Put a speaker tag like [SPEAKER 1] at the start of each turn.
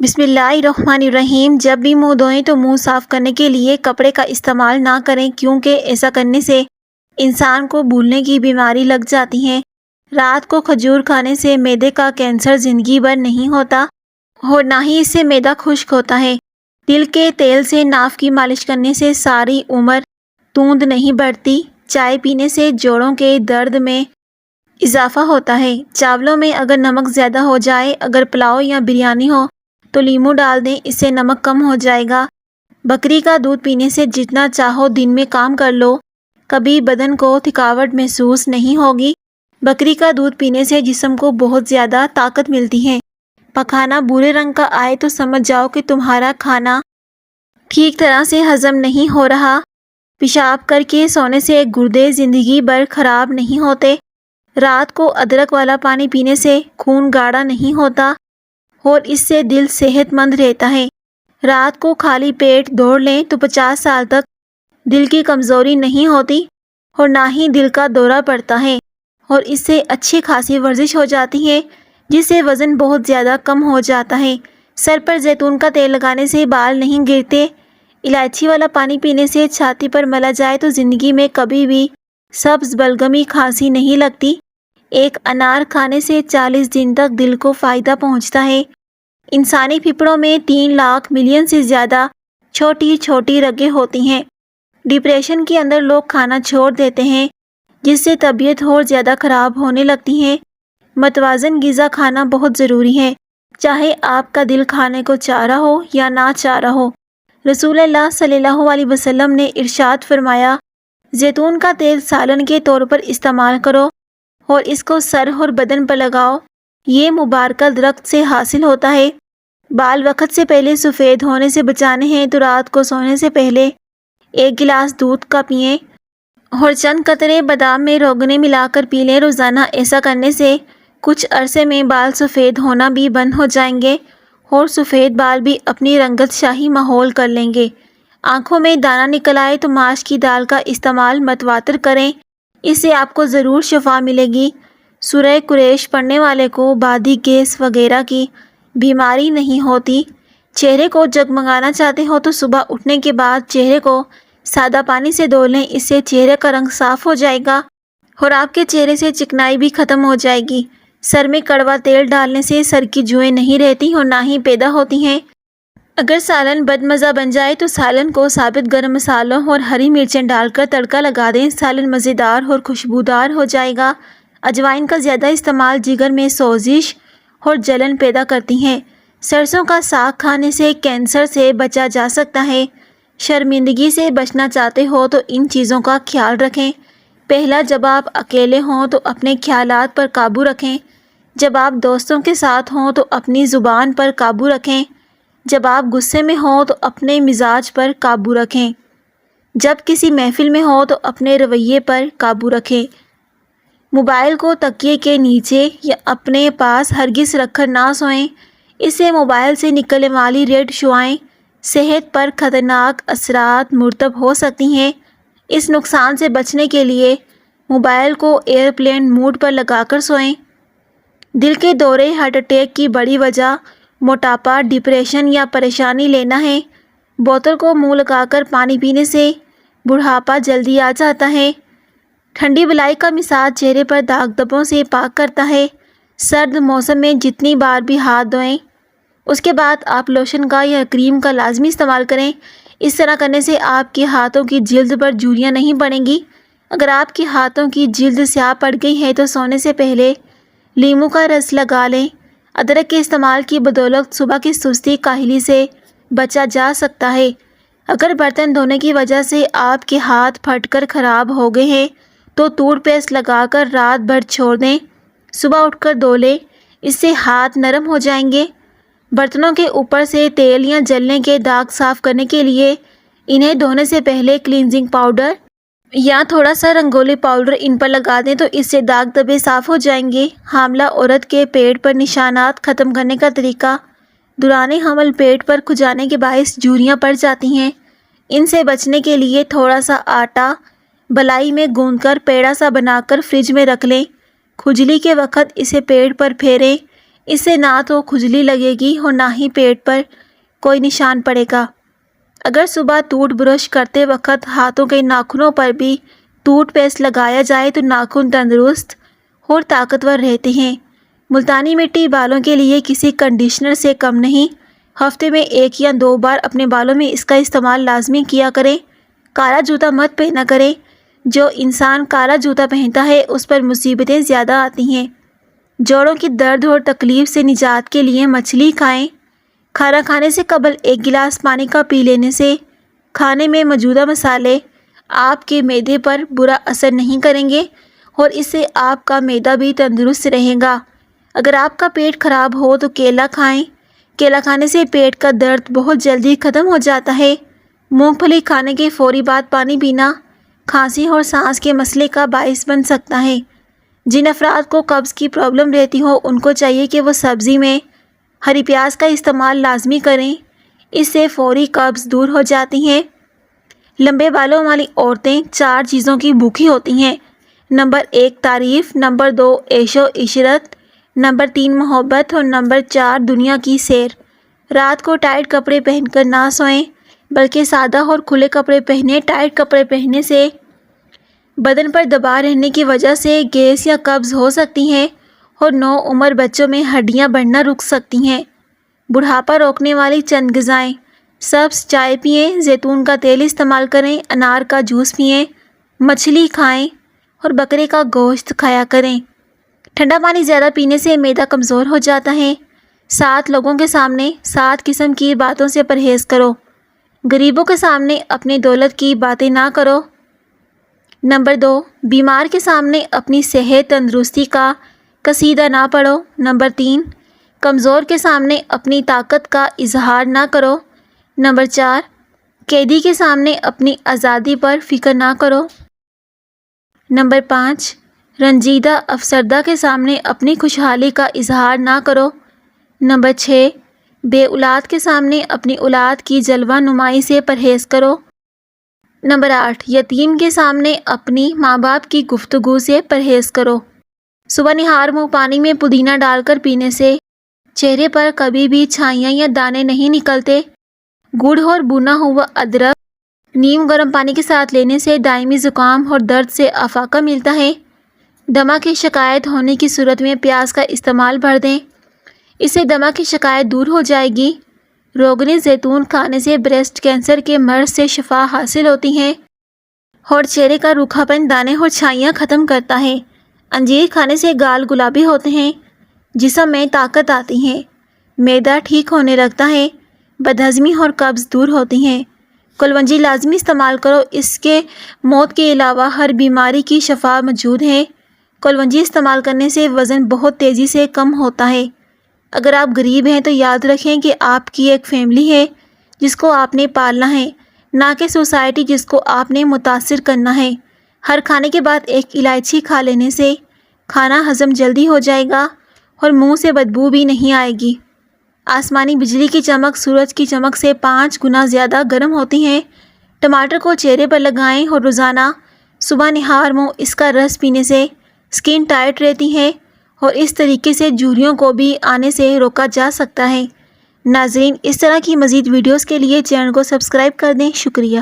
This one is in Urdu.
[SPEAKER 1] بسم اللہ الرحمن الرحیم۔ جب بھی منہ دھوئیں تو منہ صاف کرنے کے لیے کپڑے کا استعمال نہ کریں، کیونکہ ایسا کرنے سے انسان کو بھولنے کی بیماری لگ جاتی ہے۔ رات کو کھجور کھانے سے معدے کا کینسر زندگی بھر نہیں ہوتا اور نہ ہی اس سے معدہ خشک ہوتا ہے۔ تل کے تیل سے ناف کی مالش کرنے سے ساری عمر توند نہیں بڑھتی۔ چائے پینے سے جوڑوں کے درد میں اضافہ ہوتا ہے۔ چاولوں میں اگر نمک زیادہ ہو جائے، اگر پلاؤ یا بریانی ہو تو لیموں ڈال دیں، اس سے نمک کم ہو جائے گا۔ بکری کا دودھ پینے سے جتنا چاہو دن میں کام کر لو، کبھی بدن کو تھکاوٹ محسوس نہیں ہوگی۔ بکری کا دودھ پینے سے جسم کو بہت زیادہ طاقت ملتی ہے۔ پخانہ برے رنگ کا آئے تو سمجھ جاؤ کہ تمہارا کھانا ٹھیک طرح سے ہضم نہیں ہو رہا۔ پیشاب کر کے سونے سے گردے زندگی بھر خراب نہیں ہوتے۔ رات کو ادرک والا پانی پینے سے خون گاڑھا نہیں ہوتا اور اس سے دل صحت مند رہتا ہے۔ رات کو خالی پیٹ دوڑ لیں تو 50 سال تک دل کی کمزوری نہیں ہوتی اور نہ ہی دل کا دورہ پڑتا ہے، اور اس سے اچھی خاصی ورزش ہو جاتی ہے، جس سے وزن بہت زیادہ کم ہو جاتا ہے۔ سر پر زیتون کا تیل لگانے سے بال نہیں گرتے۔ الائچی والا پانی پینے سے چھاتی پر ملا جائے تو زندگی میں کبھی بھی سبز بلغمی کھانسی نہیں لگتی۔ ایک انار کھانے سے 40 دن تک دل کو فائدہ پہنچتا ہے۔ انسانی پھیپھڑوں میں 3 لاکھ ملین سے زیادہ چھوٹی چھوٹی رگیں ہوتی ہیں۔ ڈپریشن کے اندر لوگ کھانا چھوڑ دیتے ہیں، جس سے طبیعت اور زیادہ خراب ہونے لگتی ہے۔ متوازن غذا کھانا بہت ضروری ہے، چاہے آپ کا دل کھانے کو چاہ رہا ہو یا نہ چاہ رہا ہو۔ رسول اللہ صلی اللہ علیہ وسلم نے ارشاد فرمایا، زیتون کا تیل سالن کے طور پر استعمال کرو اور اس کو سر اور بدن پر لگاؤ۔ یہ مبارکہ درخت سے حاصل ہوتا ہے۔ بال وقت سے پہلے سفید ہونے سے بچانے ہیں تو رات کو سونے سے پہلے 1 گلاس دودھ کا پئیں اور چند قطرے بادام میں روغن ملا کر پی لیں روزانہ۔ ایسا کرنے سے کچھ عرصے میں بال سفید ہونا بھی بند ہو جائیں گے اور سفید بال بھی اپنی رنگت شاہی ماحول کر لیں گے۔ آنکھوں میں دانہ نکل آئے تو ماش کی دال کا استعمال متواتر کریں، اس سے آپ کو ضرور شفا ملے گی۔ سورہ قریش پڑھنے والے کو بادی گیس وغیرہ کی بیماری نہیں ہوتی۔ چہرے کو جگمگانا چاہتے ہو تو صبح اٹھنے کے بعد چہرے کو سادہ پانی سے دھو لیں، اس سے چہرے کا رنگ صاف ہو جائے گا اور آپ کے چہرے سے چکنائی بھی ختم ہو جائے گی۔ سر میں کڑوا تیل ڈالنے سے سر کی جوئیں نہیں رہتی اور نہ ہی پیدا ہوتی ہیں۔ اگر سالن بد مزہ بن جائے تو سالن کو ثابت گرم مسالوں اور ہری مرچیں ڈال کر تڑکا لگا دیں، سالن مزیدار اور خوشبودار ہو جائے گا۔ اجوائن کا زیادہ استعمال جگر میں سوزش اور جلن پیدا کرتی ہے۔ سرسوں کا ساگ کھانے سے کینسر سے بچا جا سکتا ہے۔ شرمندگی سے بچنا چاہتے ہو تو ان چیزوں کا خیال رکھیں۔ پہلا، جب آپ اکیلے ہوں تو اپنے خیالات پر قابو رکھیں۔ جب آپ دوستوں کے ساتھ ہوں تو اپنی زبان پر قابو رکھیں۔ جب آپ غصے میں ہوں تو اپنے مزاج پر قابو رکھیں۔ جب کسی محفل میں ہوں تو اپنے رویے پر قابو رکھیں۔ موبائل کو تکیے کے نیچے یا اپنے پاس ہرگز رکھ کر نہ سوئیں، اس سے موبائل سے نکلنے والی ریڈ شعاعیں صحت پر خطرناک اثرات مرتب ہو سکتی ہیں۔ اس نقصان سے بچنے کے لیے موبائل کو ایئرپلین موڈ پر لگا کر سوئیں۔ دل کے دورے ہارٹ اٹیک کی بڑی وجہ موٹاپا، ڈپریشن یا پریشانی لینا ہے۔ بوتل کو منہ لگا کر پانی پینے سے بڑھاپا جلدی آ جاتا ہے۔ ٹھنڈی بلائی کا مساج چہرے پر داغ دھبوں سے پاک کرتا ہے۔ سرد موسم میں جتنی بار بھی ہاتھ دھوئیں، اس کے بعد آپ لوشن کا یا کریم کا لازمی استعمال کریں۔ اس طرح کرنے سے آپ کے ہاتھوں کی جلد پر جھریاں نہیں پڑیں گی۔ اگر آپ کے ہاتھوں کی جلد سیاہ پڑ گئی ہے تو سونے سے پہلے لیموں کا رس لگا لیں۔ ادرک کے استعمال کی بدولت صبح کی سستی کاہلی سے بچا جا سکتا ہے۔ اگر برتن دھونے کی وجہ سے آپ کے ہاتھ پھٹ کر خراب ہو گئے ہیں تو ٹوتھ پیسٹ لگا کر رات بھر چھوڑ دیں، صبح اٹھ کر دھو لیں، اس سے ہاتھ نرم ہو جائیں گے۔ برتنوں کے اوپر سے تیل یا جلنے کے داغ صاف کرنے کے لیے انہیں دھونے سے پہلے کلینزنگ پاؤڈر یا تھوڑا سا رنگولی پاؤڈر ان پر لگا دیں تو اس سے داغ دھبے صاف ہو جائیں گے۔ حاملہ عورت کے پیٹ پر نشانات ختم کرنے کا طریقہ: دوران حمل پیٹ پر کھجانے کے باعث جھریاں پڑ جاتی ہیں۔ ان سے بچنے کے لیے تھوڑا سا آٹا بلائی میں گوندھ کر پیڑا سا بنا کر فریج میں رکھ لیں۔ کھجلی کے وقت اسے پیٹ پر پھیریں، اس سے نہ تو کھجلی لگے گی اور نہ ہی پیٹ پر کوئی نشان پڑے گا۔ اگر صبح ٹوتھ برش کرتے وقت ہاتھوں کے ناخنوں پر بھی ٹوتھ پیسٹ لگایا جائے تو ناخن تندرست اور طاقتور رہتے ہیں۔ ملتانی مٹی بالوں کے لیے کسی کنڈیشنر سے کم نہیں۔ ہفتے میں 1 یا 2 بار اپنے بالوں میں اس کا استعمال لازمی کیا کریں۔ کالا جوتا مت پہنا کریں۔ جو انسان کالا جوتا پہنتا ہے اس پر مصیبتیں زیادہ آتی ہیں۔ جوڑوں کی درد اور تکلیف سے نجات کے لیے مچھلی کھائیں۔ کھانا کھانے سے قبل 1 گلاس پانی کا پی لینے سے کھانے میں موجودہ مسالے آپ کے معدے پر برا اثر نہیں کریں گے اور اس سے آپ کا معدہ بھی تندرست رہے گا۔ اگر آپ کا پیٹ خراب ہو تو کیلا کھائیں۔ کیلا کھانے سے پیٹ کا درد بہت جلدی ختم ہو جاتا ہے۔ مونگ پھلی کھانے کے فوری بعد پانی پینا کھانسی اور سانس کے مسئلے کا باعث بن سکتا ہے۔ جن افراد کو قبض کی پرابلم رہتی ہو ان کو چاہیے کہ وہ سبزی میں ہری پیاز کا استعمال لازمی کریں۔ اس سے فوری قبض دور ہو جاتی ہیں۔ لمبے بالوں والی عورتیں 4 چیزوں کی بھوکی ہوتی ہیں۔ نمبر 1 تعریف، نمبر 2 عیش و عشرت، نمبر 3 محبت اور نمبر 4 دنیا کی سیر۔ رات کو ٹائٹ کپڑے پہن کر نہ سوئیں بلکہ سادہ اور کھلے کپڑے پہنیں۔ ٹائٹ کپڑے پہننے سے بدن پر دباؤ رہنے کی وجہ سے گیس یا قبض ہو سکتی ہے اور نوعمر بچوں میں ہڈیاں بڑھنا رک سکتی ہیں۔ بڑھاپا روکنے والی چند غذائیں: سبز چائے پئیں، زیتون کا تیل استعمال کریں، انار کا جوس پئیں، مچھلی کھائیں اور بکرے کا گوشت کھایا کریں۔ ٹھنڈا پانی زیادہ پینے سے معدہ کمزور ہو جاتا ہے۔ 7 لوگوں کے سامنے 7 قسم کی باتوں سے پرہیز کرو۔ غریبوں کے سامنے اپنی دولت کی باتیں نہ کرو۔ نمبر 2 بیمار کے سامنے اپنی صحت تندرستی کا قصیدہ نہ پڑھو۔ نمبر 3 کمزور کے سامنے اپنی طاقت کا اظہار نہ کرو۔ نمبر 4 قیدی کے سامنے اپنی آزادی پر فکر نہ کرو۔ نمبر 5 رنجیدہ افسردہ کے سامنے اپنی خوشحالی کا اظہار نہ کرو۔ نمبر 6 بے اولاد کے سامنے اپنی اولاد کی جلوہ نمائی سے پرہیز کرو۔ نمبر 8 یتیم کے سامنے اپنی ماں باپ کی گفتگو سے پرہیز کرو۔ صبح نہار منہ پانی میں پودینہ ڈال کر پینے سے چہرے پر کبھی بھی چھائیاں یا دانے نہیں نکلتے۔ گڑ اور بھنا ہوا ادرک نیم گرم پانی کے ساتھ لینے سے دائمی زکام اور درد سے افاقہ ملتا ہے۔ دمہ کی شکایت ہونے کی صورت میں پیاز کا استعمال بڑھ دیں، اس سے دمہ کی شکایت دور ہو جائے گی۔ روغنی زیتون کھانے سے بریسٹ کینسر کے مرض سے شفا حاصل ہوتی ہے اور چہرے کا روکھا پن، دانے اور چھائیاں ختم کرتا ہے۔ انجیر کھانے سے گال گلابی ہوتے ہیں، جسم میں طاقت آتی ہے، معدہ ٹھیک ہونے لگتا ہے، بدہضمی اور قبض دور ہوتی ہیں۔ کلونجی لازمی استعمال کرو، اس کے موت کے علاوہ ہر بیماری کی شفا موجود ہے۔ کلونجی استعمال کرنے سے وزن بہت تیزی سے کم ہوتا ہے۔ اگر آپ غریب ہیں تو یاد رکھیں کہ آپ کی ایک فیملی ہے جس کو آپ نے پالنا ہے، نہ کہ سوسائٹی جس کو آپ نے متاثر کرنا ہے۔ ہر کھانے کے بعد 1 الائچی کھا لینے سے کھانا ہضم جلدی ہو جائے گا اور منہ سے بدبو بھی نہیں آئے گی۔ آسمانی بجلی کی چمک سورج کی چمک سے 5 گنا زیادہ گرم ہوتی ہے۔ ٹماٹر کو چہرے پر لگائیں اور روزانہ صبح نہار منہ اس کا رس پینے سے سکن ٹائٹ رہتی ہے اور اس طریقے سے جھریوں کو بھی آنے سے روکا جا سکتا ہے۔ ناظرین، اس طرح کی مزید ویڈیوز کے لیے چینل کو سبسکرائب کر دیں۔ شکریہ۔